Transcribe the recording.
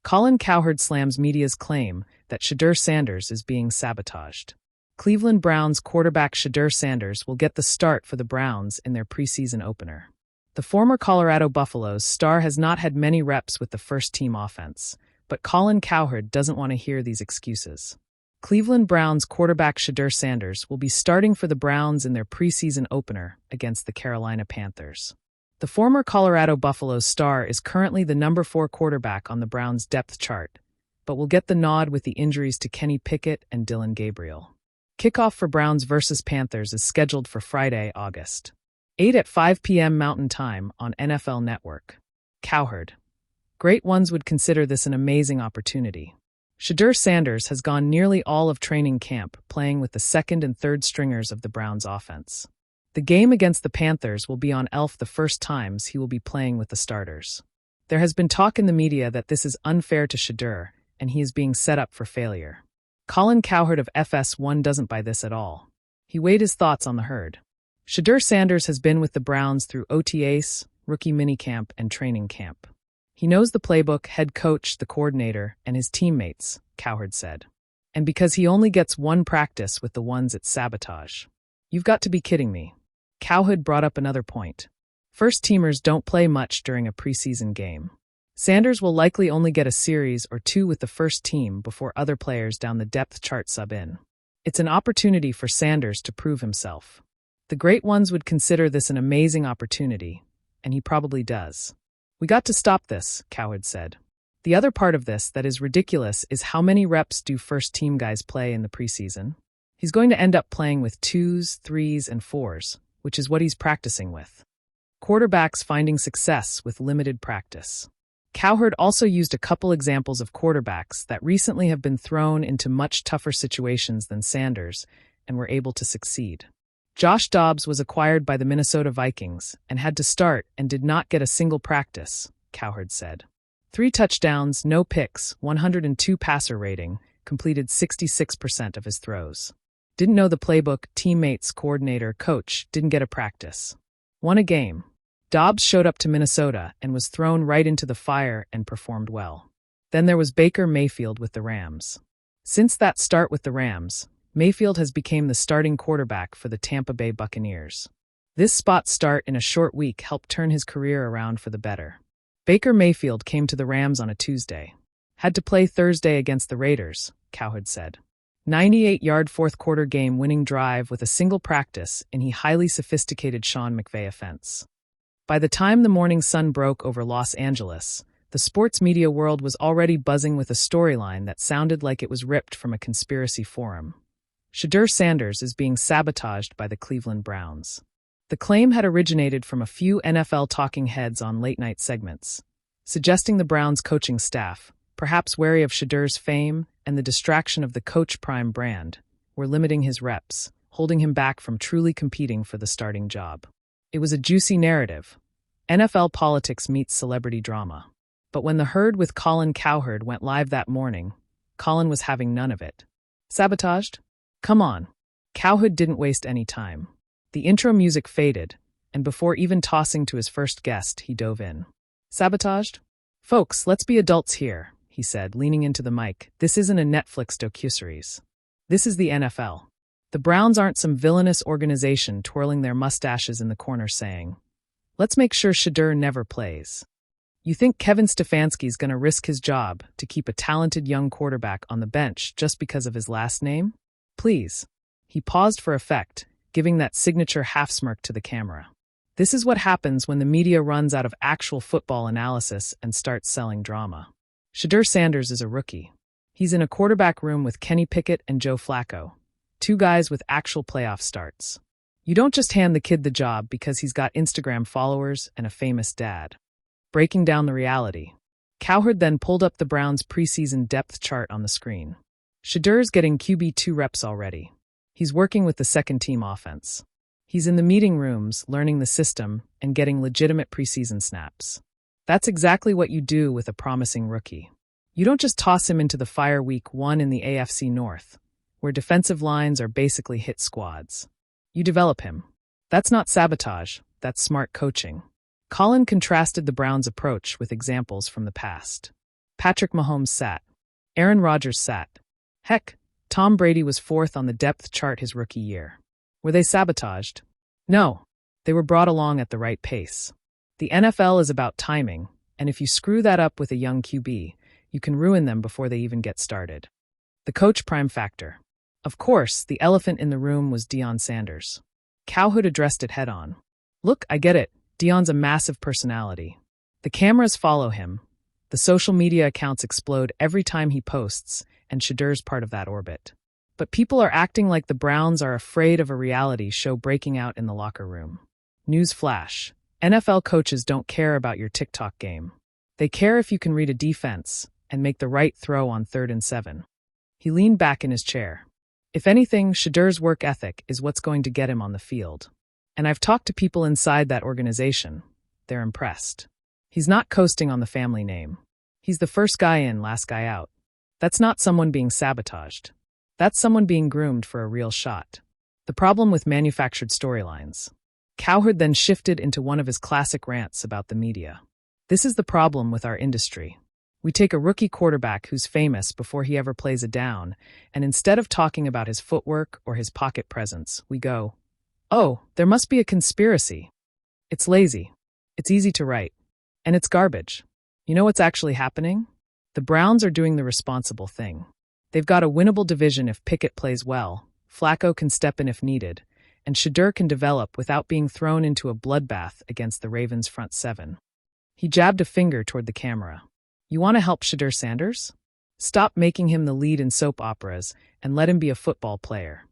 Colin Cowherd slams media's claim that Shedeur Sanders is being sabotaged. Cleveland Browns quarterback Shedeur Sanders will get the start for the Browns in their preseason opener. The former Colorado Buffaloes star has not had many reps with the first-team offense, but Colin Cowherd doesn't want to hear these excuses. Cleveland Browns quarterback Shedeur Sanders will be starting for the Browns in their preseason opener against the Carolina Panthers. The former Colorado Buffaloes star is currently the number 4 quarterback on the Browns' depth chart, but will get the nod with the injuries to Kenny Pickett and Dillon Gabriel. Kickoff for Browns vs. Panthers is scheduled for Friday, August 8 at 5 p.m. Mountain Time on NFL Network. Cowherd. Great ones would consider this an amazing opportunity. Shedeur Sanders has gone nearly all of training camp playing with the second and third stringers of the Browns offense. The game against the Panthers will be on ELF the first times he will be playing with the starters. There has been talk in the media that this is unfair to Shedeur, and he is being set up for failure. Colin Cowherd of FS1 doesn't buy this at all. He weighed his thoughts on the herd. Shedeur Sanders has been with the Browns through OTAs, rookie minicamp, and training camp. He knows the playbook, head coach, the coordinator, and his teammates, Cowherd said. And because he only gets one practice with the ones at Sabotaged. You've got to be kidding me. Cowherd brought up another point. First-teamers don't play much during a preseason game. Sanders will likely only get a series or two with the first team before other players down the depth chart sub in. It's an opportunity for Sanders to prove himself. The great ones would consider this an amazing opportunity, and he probably does. We got to stop this, Cowherd said. The other part of this that is ridiculous is how many reps do first-team guys play in the preseason? He's going to end up playing with 2s, 3s, and 4s, which is what he's practicing with. Quarterbacks finding success with limited practice. Cowherd also used a couple examples of quarterbacks that recently have been thrown into much tougher situations than Sanders and were able to succeed. Josh Dobbs was acquired by the Minnesota Vikings and had to start and did not get a single practice, Cowherd said. 3 touchdowns, no picks, 102 passer rating, completed 66% of his throws. Didn't know the playbook, teammates, coordinator, coach, didn't get a practice. Won a game. Dobbs showed up to Minnesota and was thrown right into the fire and performed well. Then there was Baker Mayfield with the Rams. Since that start with the Rams, Mayfield has become the starting quarterback for the Tampa Bay Buccaneers. This spot start in a short week helped turn his career around for the better. Baker Mayfield came to the Rams on a Tuesday. Had to play Thursday against the Raiders, Cowherd said. 98-yard fourth-quarter game-winning drive with a single practice in a highly sophisticated Sean McVay offense. By the time the morning sun broke over Los Angeles, the sports media world was already buzzing with a storyline that sounded like it was ripped from a conspiracy forum. Shedeur Sanders is being sabotaged by the Cleveland Browns. The claim had originated from a few NFL talking heads on late-night segments, suggesting the Browns' coaching staff, perhaps wary of Shedeur's fame and the distraction of the Coach Prime brand, were limiting his reps, holding him back from truly competing for the starting job. It was a juicy narrative. NFL politics meets celebrity drama. But when the herd with Colin Cowherd went live that morning, Colin was having none of it. Sabotaged? Come on. Cowherd didn't waste any time. The intro music faded, and before even tossing to his first guest, he dove in. Sabotaged? Folks, let's be adults here, he said, leaning into the mic. This isn't a Netflix docuseries. This is the NFL. The Browns aren't some villainous organization twirling their mustaches in the corner saying, let's make sure Shedeur never plays. You think Kevin Stefanski's going to risk his job to keep a talented young quarterback on the bench just because of his last name? Please. He paused for effect, giving that signature half-smirk to the camera. This is what happens when the media runs out of actual football analysis and starts selling drama. Shedeur Sanders is a rookie. He's in a quarterback room with Kenny Pickett and Joe Flacco, 2 guys with actual playoff starts. You don't just hand the kid the job because he's got Instagram followers and a famous dad. Breaking down the reality. Cowherd then pulled up the Browns' preseason depth chart on the screen. Shedeur's getting QB2 reps already. He's working with the second-team offense. He's in the meeting rooms, learning the system, and getting legitimate preseason snaps. That's exactly what you do with a promising rookie. You don't just toss him into the fire week 1 in the AFC North, where defensive lines are basically hit squads. You develop him. That's not sabotage, that's smart coaching. Colin contrasted the Browns' approach with examples from the past. Patrick Mahomes sat. Aaron Rodgers sat. Heck, Tom Brady was fourth on the depth chart his rookie year. Were they sabotaged? No. They were brought along at the right pace. The NFL is about timing, and if you screw that up with a young QB, you can ruin them before they even get started. The coach prime factor. Of course, the elephant in the room was Deion Sanders. Cowherd addressed it head-on. Look, I get it. Deion's a massive personality. The cameras follow him. The social media accounts explode every time he posts, and Shedeur's part of that orbit. But people are acting like the Browns are afraid of a reality show breaking out in the locker room. News flash. NFL coaches don't care about your TikTok game. They care if you can read a defense and make the right throw on 3rd and 7. He leaned back in his chair. If anything, Shedeur's work ethic is what's going to get him on the field. And I've talked to people inside that organization. They're impressed. He's not coasting on the family name. He's the first guy in, last guy out. That's not someone being sabotaged. That's someone being groomed for a real shot. The problem with manufactured storylines. Cowherd then shifted into one of his classic rants about the media. This is the problem with our industry. We take a rookie quarterback who's famous before he ever plays a down, and instead of talking about his footwork or his pocket presence, we go, "Oh, there must be a conspiracy." It's lazy. It's easy to write. And it's garbage. You know what's actually happening? The Browns are doing the responsible thing. They've got a winnable division if Pickett plays well, Flacco can step in if needed, and Shedeur can develop without being thrown into a bloodbath against the Ravens' front seven. He jabbed a finger toward the camera. You want to help Shedeur Sanders? Stop making him the lead in soap operas and let him be a football player.